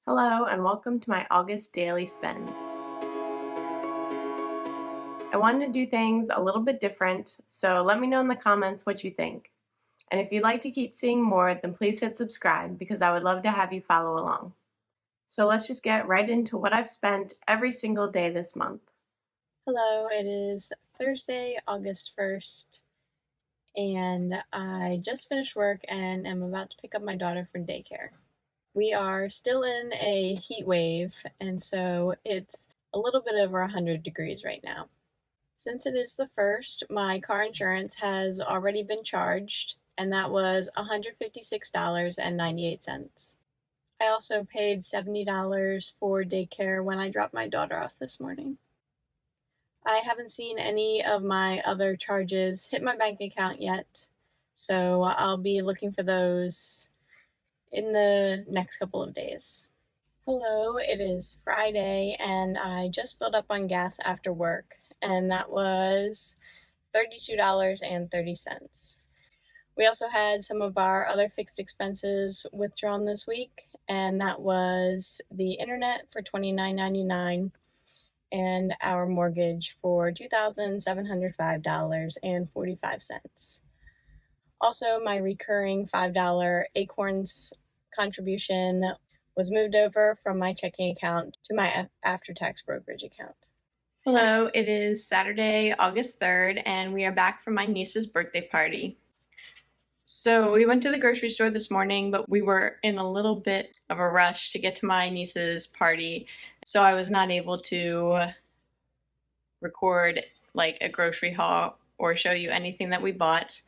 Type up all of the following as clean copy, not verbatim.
Hello, and welcome to my August daily spend. I wanted to do things a little bit different, so let me know in the comments what you think. And if you'd like to keep seeing more, then please hit subscribe because I would love to have you follow along. So let's just get right into what I've spent every single day this month. Hello, it is Thursday, August 1st, and I just finished work and am about to pick up my daughter from daycare. We are still in a heat wave, and so it's a little bit over 100 degrees right now. Since it is the first, my car insurance has already been charged, and that was $156.98. I also paid $70 for daycare when I dropped my daughter off this morning. I haven't seen any of my other charges hit my bank account yet, so I'll be looking for those in the next couple of days. Hello, it is Friday, and I just filled up on gas after work, and that was $32.30. We also had some of our other fixed expenses withdrawn this week, and that was the internet for $29.99 and our mortgage for $2,705.45. Also, my recurring $5 Acorns contribution was moved over from my checking account to my after-tax brokerage account. Hello, it is Saturday, August 3rd, and we are back from my niece's birthday party. So we went to the grocery store this morning, but we were in a little bit of a rush to get to my niece's party, so I was not able to record like a grocery haul or show you anything that we bought.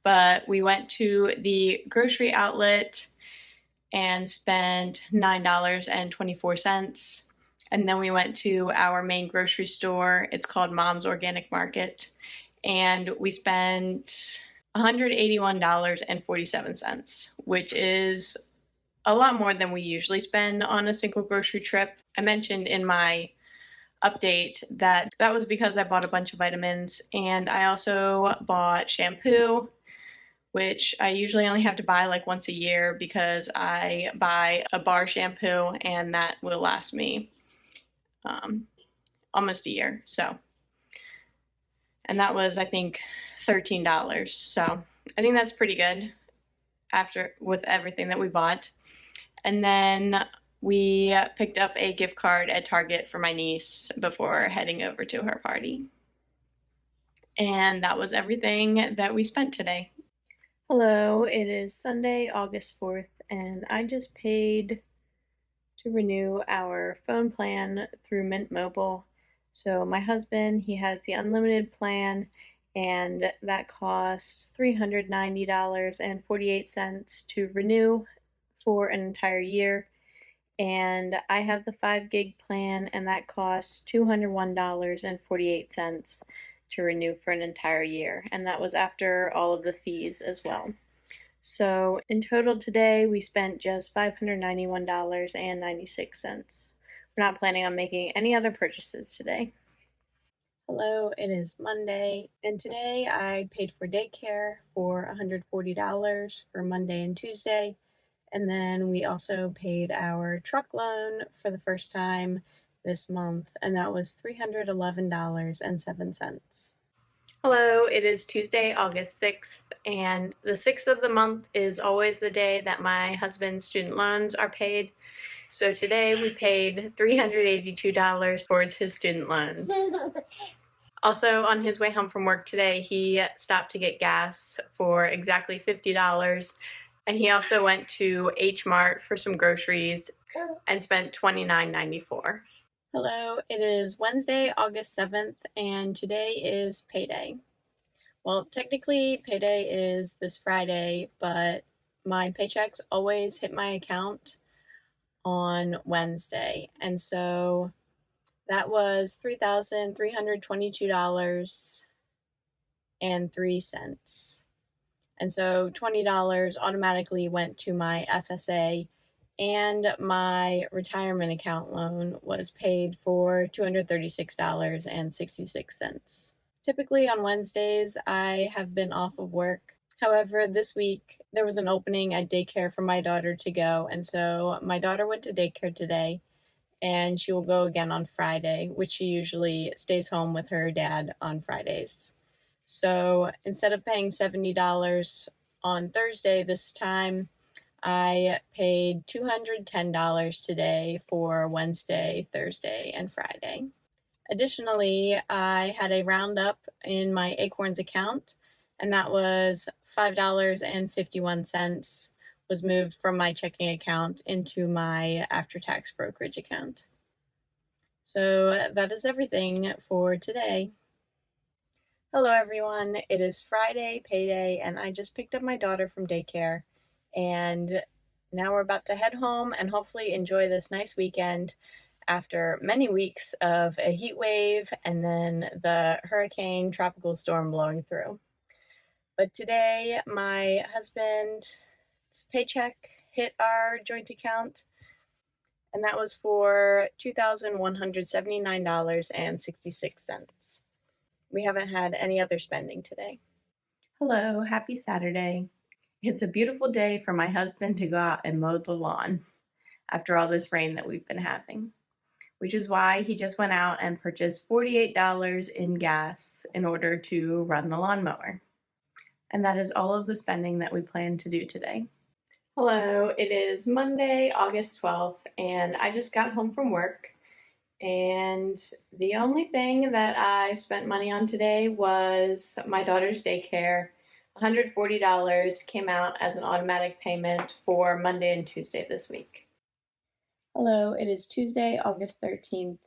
But we went to the grocery outlet and spent $9.24. And then we went to our main grocery store. It's called Mom's Organic Market. And we spent $181.47, which is a lot more than we usually spend on a single grocery trip. I mentioned in my update that was because I bought a bunch of vitamins, and I also bought shampoo, which I usually only have to buy like once a year because I buy a bar shampoo and that will last me almost a year. So, and that was, I think, $13. So I think that's pretty good after with everything that we bought. And then we picked up a gift card at Target for my niece before heading over to her party. And that was everything that we spent today. Hello, it is Sunday, August 4th, and I just paid to renew our phone plan through Mint Mobile. So my husband, he has the unlimited plan, and that costs $390.48 to renew for an entire year. And I have the 5 gig plan, and that costs $201.48 to renew for an entire year, and that was after all of the fees as well. So in total today we spent just $591.96. We're not planning on making any other purchases today. Hello, it is Monday, and today I paid for daycare for $140 for Monday and Tuesday, and then we also paid our truck loan for the first time this month, and that was $311.07. Hello, it is Tuesday, August 6th, and the 6th of the month is always the day that my husband's student loans are paid. So today we paid $382 towards his student loans. Also, on his way home from work today, he stopped to get gas for exactly $50, and he also went to H Mart for some groceries and spent $29.94. Hello, it is Wednesday, August 7th, and today is payday. Well, technically, payday is this Friday, but my paychecks always hit my account on Wednesday, and so that was $3,322.03. And so $20 automatically went to my FSA, and my retirement account loan was paid for $236.66. Typically on Wednesdays, I have been off of work However, this week there was an opening at daycare for my daughter to go, and so my daughter went to daycare today, and she will go again on Friday, which she usually stays home with her dad on Fridays. So instead of paying $70 on Thursday this time, I paid $210 today for Wednesday, Thursday, and Friday. Additionally, I had a roundup in my Acorns account, and that was $5.51 was moved from my checking account into my after-tax brokerage account. So that is everything for today. Hello, everyone. It is Friday, payday, and I just picked up my daughter from daycare. And now we're about to head home and hopefully enjoy this nice weekend after many weeks of a heat wave and then the hurricane tropical storm blowing through. But today, my husband's paycheck hit our joint account, and that was for $2,179.66. We haven't had any other spending today. Hello, happy Saturday. It's a beautiful day for my husband to go out and mow the lawn after all this rain that we've been having, which is why he just went out and purchased $48 in gas in order to run the lawnmower. And that is all of the spending that we plan to do today. Hello, it is Monday, August 12th, and I just got home from work. And the only thing that I spent money on today was my daughter's daycare. $140 came out as an automatic payment for Monday and Tuesday this week. Hello, it is Tuesday, August 13th.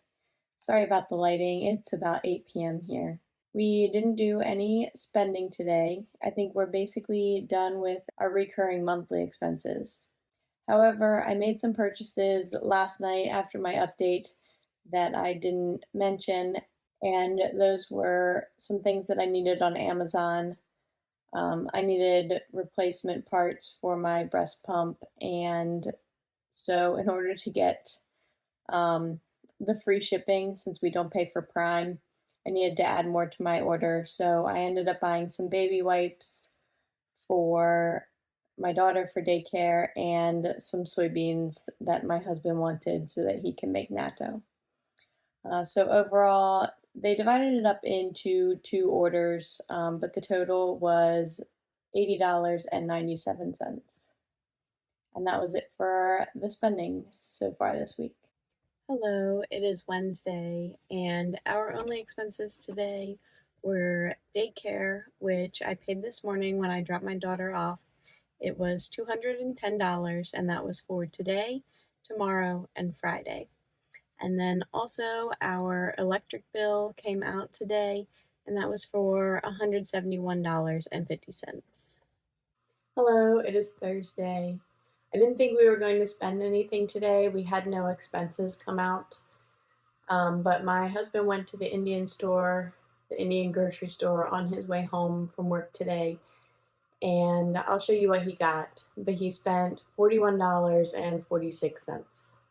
Sorry about the lighting, it's about 8 p.m. here. We didn't do any spending today. I think we're basically done with our recurring monthly expenses. However, I made some purchases last night after my update that I didn't mention, and those were some things that I needed on Amazon. I needed replacement parts for my breast pump, and so in order to get the free shipping, since we don't pay for Prime, I needed to add more to my order. So I ended up buying some baby wipes for my daughter for daycare and some soybeans that my husband wanted so that he can make natto. So overall, they divided it up into two orders, but the total was $80.97. And that was it for the spending so far this week. Hello, it is Wednesday, and our only expenses today were daycare, which I paid this morning when I dropped my daughter off. It was $210, and that was for today, tomorrow, and Friday. And then also our electric bill came out today, and that was for $171.50. Hello, it is Thursday. I didn't think we were going to spend anything today. We had no expenses come out. But my husband went to the Indian store, the Indian grocery store, on his way home from work today. And I'll show you what he got. But he spent $41.46.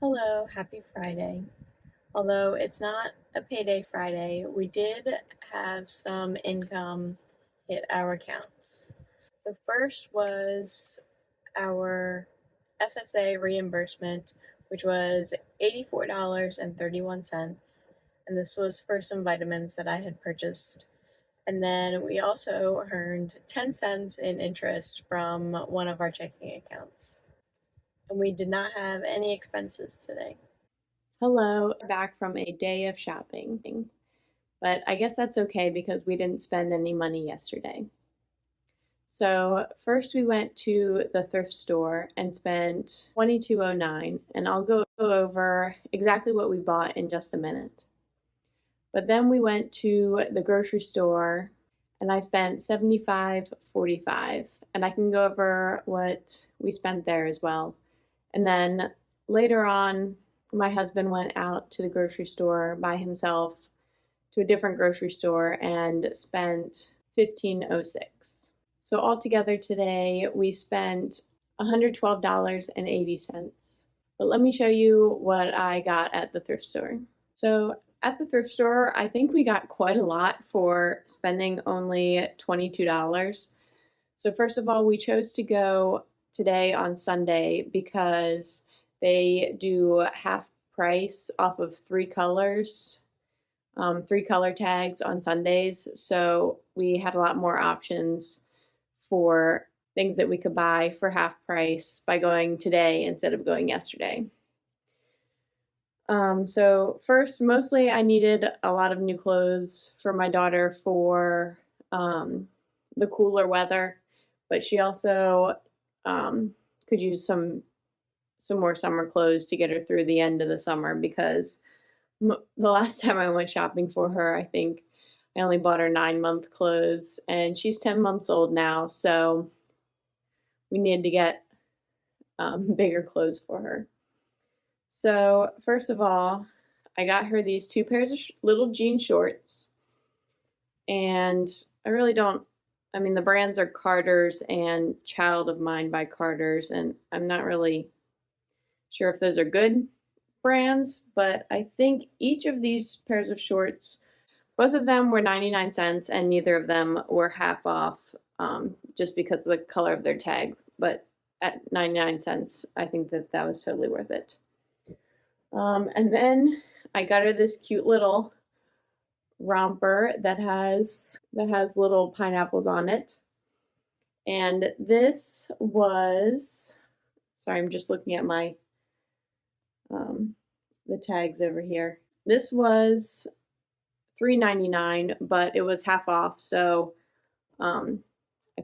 Hello, happy Friday. Although it's not a payday Friday, we did have some income hit our accounts. The first was our FSA reimbursement, which was $84.31, and this was for some vitamins that I had purchased. And then we also earned 10 cents in interest from one of our checking accounts. And we did not have any expenses today. Hello, back from a day of shopping, but I guess that's okay because we didn't spend any money yesterday. So first we went to the thrift store and spent $22.09, and I'll go over exactly what we bought in just a minute. But then we went to the grocery store and I spent $75.45, and I can go over what we spent there as well. And then later on, my husband went out to the grocery store by himself to a different grocery store and spent $15.06. So altogether today, we spent $112.80. But let me show you what I got at the thrift store. So at the thrift store, I think we got quite a lot for spending only $22. So first of all, we chose to go today on Sunday because they do half price off of three color tags on Sundays. So we had a lot more options for things that we could buy for half price by going today instead of going yesterday. So first, mostly I needed a lot of new clothes for my daughter for the cooler weather, but she also could use some more summer clothes to get her through the end of the summer because the last time I went shopping for her, I think I only bought her 9-month clothes, and she's 10 months old now, so we needed to get bigger clothes for her. So first of all, I got her these 2 pairs of little jean shorts, and I really don't. I mean, the brands are Carter's and Child of Mine by Carter's, and I'm not really sure if those are good brands, but I think each of these pairs of shorts, both of them were 99 cents, and neither of them were half off just because of the color of their tag. But at 99 cents, I think that was totally worth it. And then I got her this cute little romper that has little pineapples on it. And this was, sorry, I'm just looking at my the tags over here. This was $3.99, but it was half off, so I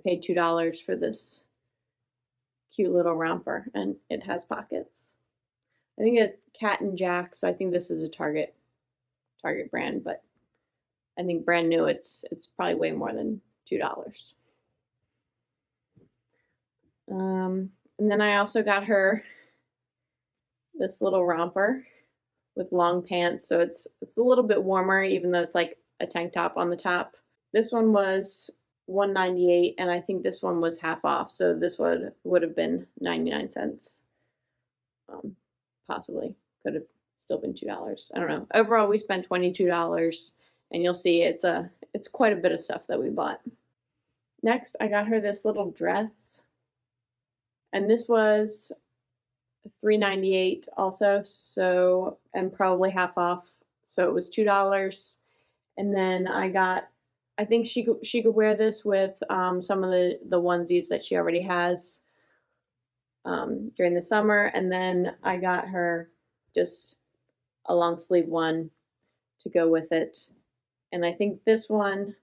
paid $2 for this cute little romper, and it has pockets. I think it's Cat and Jack, so I think this is a Target brand, but I think brand new it's probably way more than $2. And then I also got her this little romper with long pants, so it's a little bit warmer, even though it's like a tank top on the top. This one was $1.98, and I think this one was half off, so this would have been 99 cents. Possibly could have still been $2. I don't know. Overall, we spent $22, and you'll see it's quite a bit of stuff that we bought. Next, I got her this little dress, and this was $3.98 also, so, and probably half off, so it was $2. And then I think she could wear this with some of the onesies that she already has during the summer. And then I got her just a long sleeve one to go with it. And I think this one,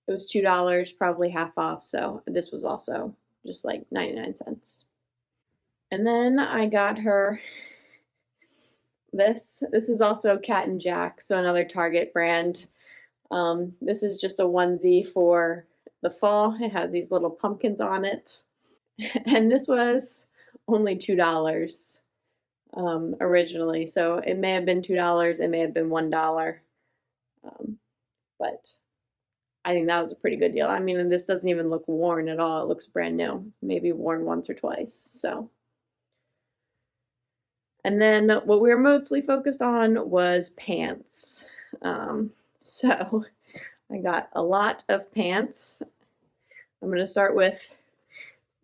it was $2, probably half off. So this was also just like 99 cents. And then I got her this. This is also Cat and Jack, so another Target brand. This is just a onesie for the fall. It has these little pumpkins on it. And this was only $2 originally. So it may have been $2, it may have been $1. But I think that was a pretty good deal. I mean, this doesn't even look worn at all. It looks brand new, maybe worn once or twice. So. And then what we were mostly focused on was pants. So I got a lot of pants. I'm going to start with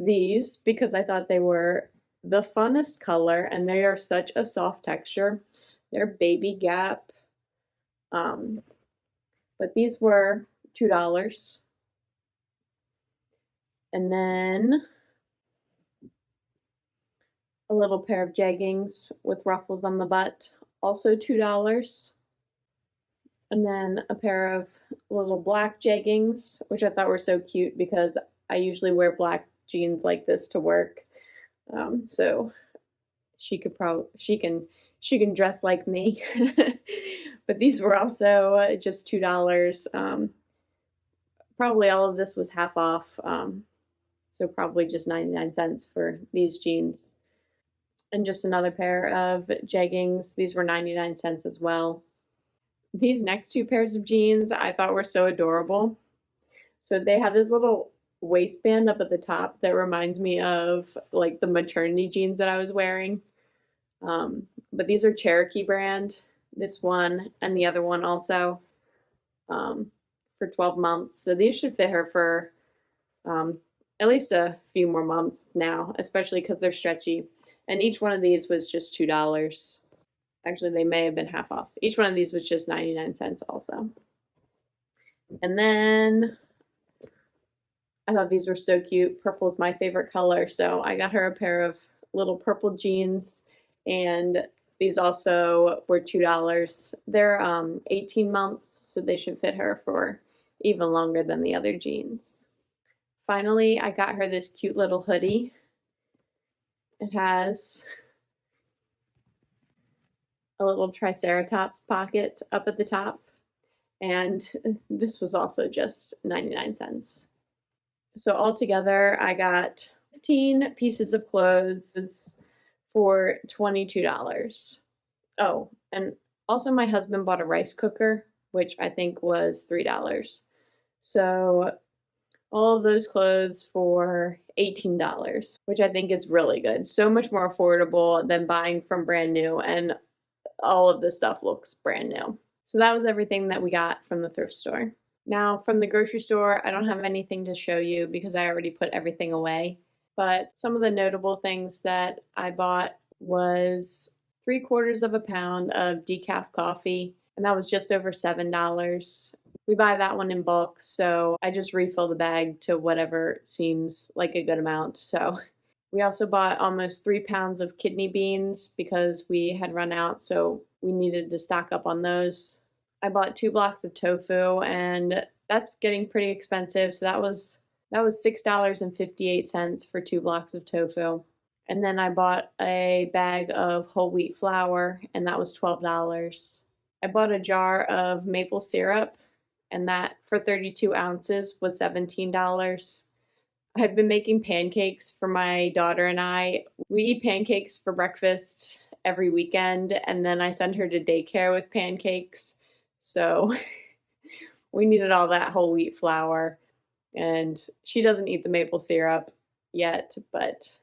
these because I thought they were the funnest color, and they are such a soft texture. They're Baby Gap. But these were $2. And then a little pair of jeggings with ruffles on the butt, also $2. And then a pair of little black jeggings, which I thought were so cute because I usually wear black jeans like this to work. So she can dress like me. But these were also just $2. Probably all of this was half off. So probably just 99 cents for these jeans. And just another pair of jeggings. These were 99 cents as well. These next 2 pairs of jeans I thought were so adorable. So they have this little waistband up at the top that reminds me of like the maternity jeans that I was wearing. But these are Cherokee brand, this one and the other one also, for for 12 months. So these should fit her for at least a few more months now, especially because they're stretchy. And each one of these was just $2. Actually, they may have been half off. Each one of these was just 99 cents also. And then I thought these were so cute. Purple is my favorite color, so I got her a pair of little purple jeans, and these also were $2. They're 18 months, so they should fit her for even longer than the other jeans. Finally, I got her this cute little hoodie. It has a little triceratops pocket up at the top, and this was also just 99 cents. So altogether, I got 15 pieces of clothes for $22. Oh, and also my husband bought a rice cooker, which I think was $3. So all of those clothes for $18, which I think is really good. So much more affordable than buying from brand new, and all of this stuff looks brand new. So that was everything that we got from the thrift store. Now, from the grocery store, I don't have anything to show you because I already put everything away. But some of the notable things that I bought was 3/4 of a pound of decaf coffee, and that was just over $7. We buy that one in bulk, so I just refill the bag to whatever seems like a good amount. So we also bought almost 3 pounds of kidney beans because we had run out, so we needed to stock up on those. I bought 2 blocks of tofu, and that's getting pretty expensive. So that was $6.58 for 2 blocks of tofu. And then I bought a bag of whole wheat flour, and that was $12. I bought a jar of maple syrup, and that for 32 ounces was $17. I've been making pancakes for my daughter and I. We eat pancakes for breakfast every weekend, and then I send her to daycare with pancakes. So we needed all that whole wheat flour, and she doesn't eat the maple syrup yet, but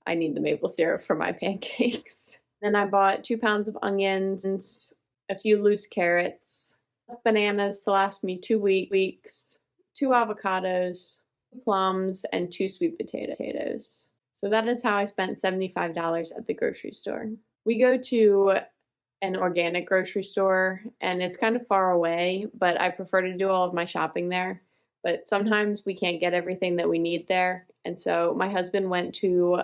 I need the maple syrup for my pancakes. Then I bought 2 pounds of onions, a few loose carrots, bananas to last me 2 weeks, 2 avocados, plums, and 2 sweet potatoes. So that is how I spent $75 at the grocery store. We go to an organic grocery store, and it's kind of far away, but I prefer to do all of my shopping there. But sometimes we can't get everything that we need there, and so my husband went to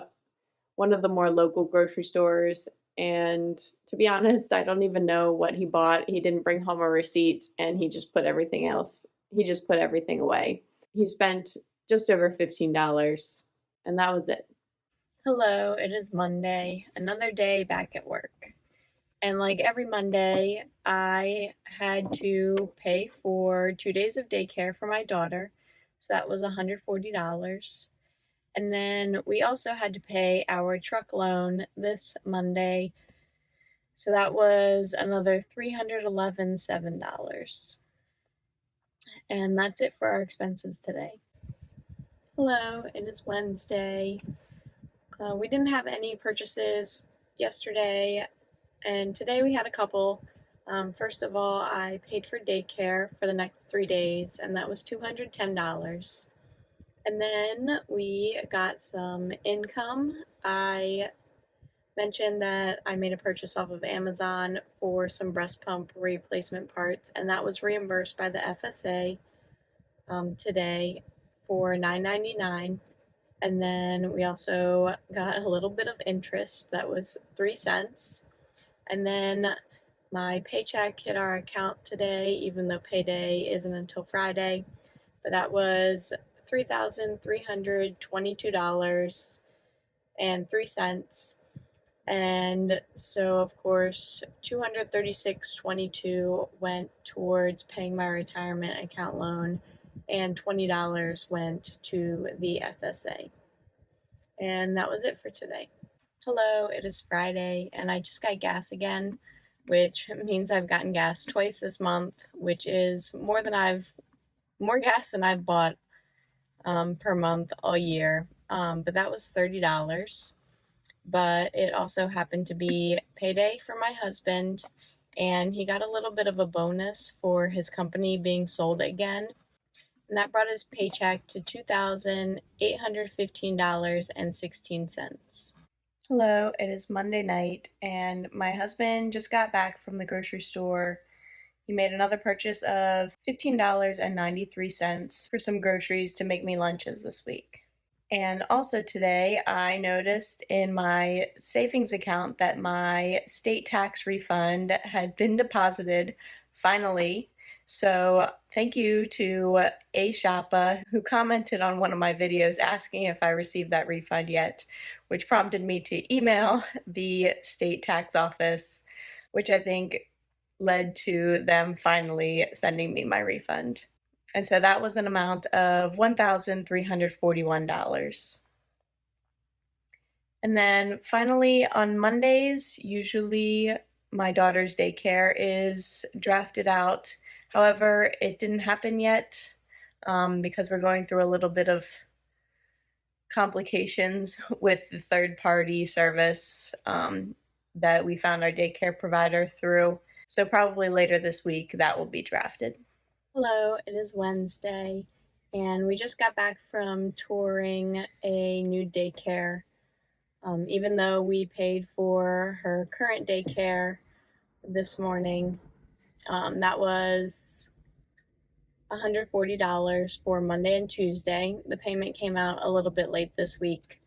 one of the more local grocery stores, and to be honest, I don't even know what he bought. He didn't bring home a receipt, and he just put everything away. He spent just over $15, and that was it. Hello, it is Monday, another day back at work. And like every Monday, I had to pay for 2 days of daycare for my daughter. So that was $140. And then we also had to pay our truck loan this Monday. So that was another $311.07. And that's it for our expenses today. Hello, it is Wednesday. We didn't have any purchases yesterday, and today we had a couple. First of all, I paid for daycare for the next 3 days, and that was $210. And then we got some income. I mentioned that I made a purchase off of Amazon for some breast pump replacement parts, and that was reimbursed by the FSA today for $9.99. And then we also got a little bit of interest. That was 3 cents. And then my paycheck hit our account today, even though payday isn't until Friday. But that was $3,322.03. And so, of course, $236.22 went towards paying my retirement account loan, and $20 went to the FSA. And that was it for today. Hello, it is Friday, and I just got gas again, which means I've gotten gas twice this month, which is more gas than I've bought per month all year. But that was $30. But it also happened to be payday for my husband, and he got a little bit of a bonus for his company being sold again. And that brought his paycheck to $2,815.16. Hello, it is Monday night, and my husband just got back from the grocery store. He made another purchase of $15.93 for some groceries to make me lunches this week. And also today, I noticed in my savings account that my state tax refund had been deposited finally. So thank you to A Shoppa, who commented on one of my videos asking if I received that refund yet, which prompted me to email the state tax office, which I think led to them finally sending me my refund. And so that was an amount of $1,341. And then finally on Mondays, usually my daughter's daycare is drafted out. However, it didn't happen yet because we're going through a little bit of complications with the third-party service that we found our daycare provider through. So probably later this week that will be drafted. Hello, it is Wednesday, and we just got back from touring a new daycare. Even though we paid for her current daycare this morning, that was $140 for Monday and Tuesday. The payment came out a little bit late this week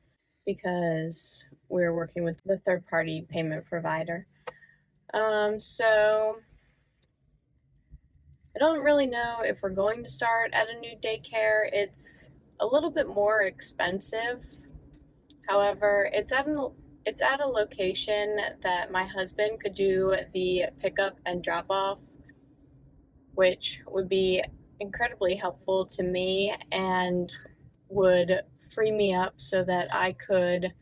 because we're working with the third-party payment provider. So I don't really know if we're going to start at a new daycare. It's a little bit more expensive. However, it's at a location that my husband could do the pickup and drop off, which would be incredibly helpful to me and would free me up so that I could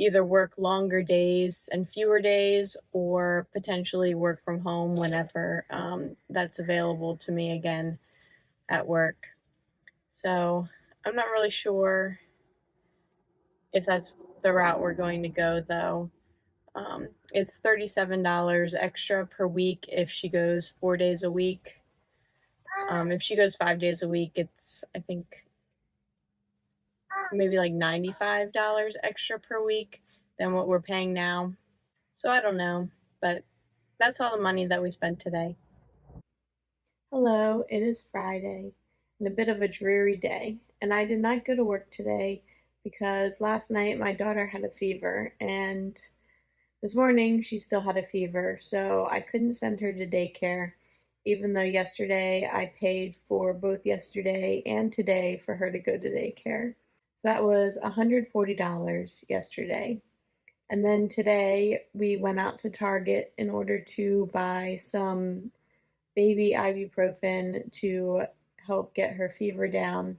either work longer days and fewer days or potentially work from home whenever that's available to me again at work. So I'm not really sure if that's the route we're going to go, though. It's $37 extra per week if she goes 4 days a week. If she goes 5 days a week, it's, I think, maybe like $95 extra per week than what we're paying now. So I don't know, but that's all the money that we spent today. Hello, it is Friday and a bit of a dreary day, and I did not go to work today because last night my daughter had a fever, and this morning she still had a fever, so I couldn't send her to daycare, even though yesterday I paid for both yesterday and today for her to go to daycare. So that was $140 yesterday. And then today we went out to Target in order to buy some baby ibuprofen to help get her fever down,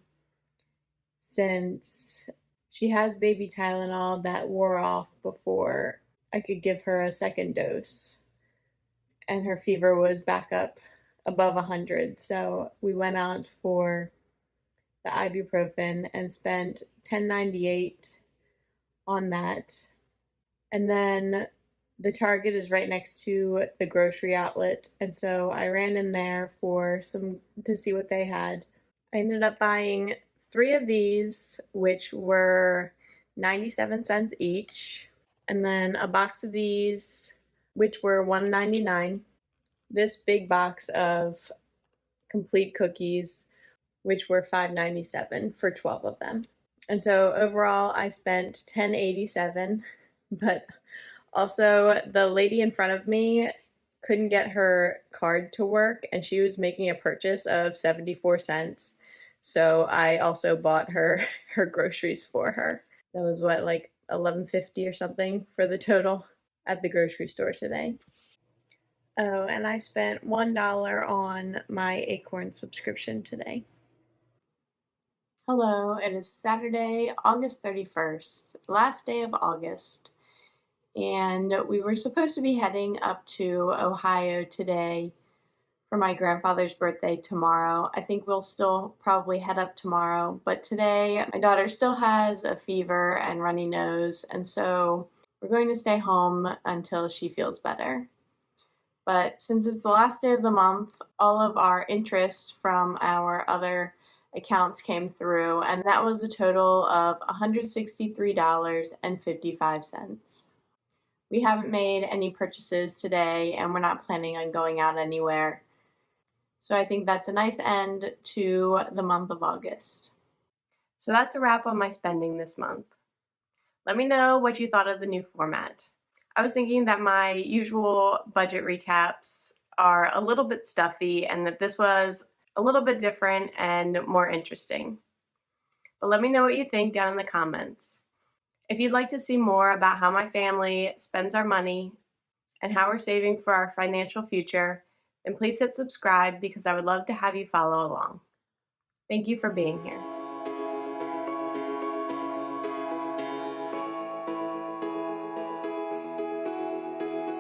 since she has baby Tylenol that wore off before I could give her a second dose, and her fever was back up above 100. So we went out for the ibuprofen and spent $10.98 on that. And then the Target is right next to the grocery outlet, and so I ran in there to see what they had. I ended up buying 3 of these, which were 97 cents each, and then a box of these, which were $1.99. This big box of complete cookies, which were $5.97 for 12 of them. And so overall, I spent $10.87, but also the lady in front of me couldn't get her card to work, and she was making a purchase of 74 cents. So I also bought her her groceries for her. That was what, like $11.50 or something for the total at the grocery store today. Oh, and I spent $1 on my Acorn subscription today. Hello, it is Saturday, August 31st, last day of August, and we were supposed to be heading up to Ohio today for my grandfather's birthday tomorrow. I think we'll still probably head up tomorrow, but today my daughter still has a fever and runny nose, and so We're going to stay home until she feels better. But since it's the last day of the month, all of our interest from our other accounts came through, and that was a total of $163.55. We haven't made any purchases today, and we're not planning on going out anywhere. So I think that's a nice end to the month of August. So that's a wrap on my spending this month. Let me know what you thought of the new format. I was thinking that my usual budget recaps are a little bit stuffy and that this was a little bit different and more interesting. But let me know what you think down in the comments. If you'd like to see more about how my family spends our money and how we're saving for our financial future, then please hit subscribe because I would love to have you follow along. Thank you for being here.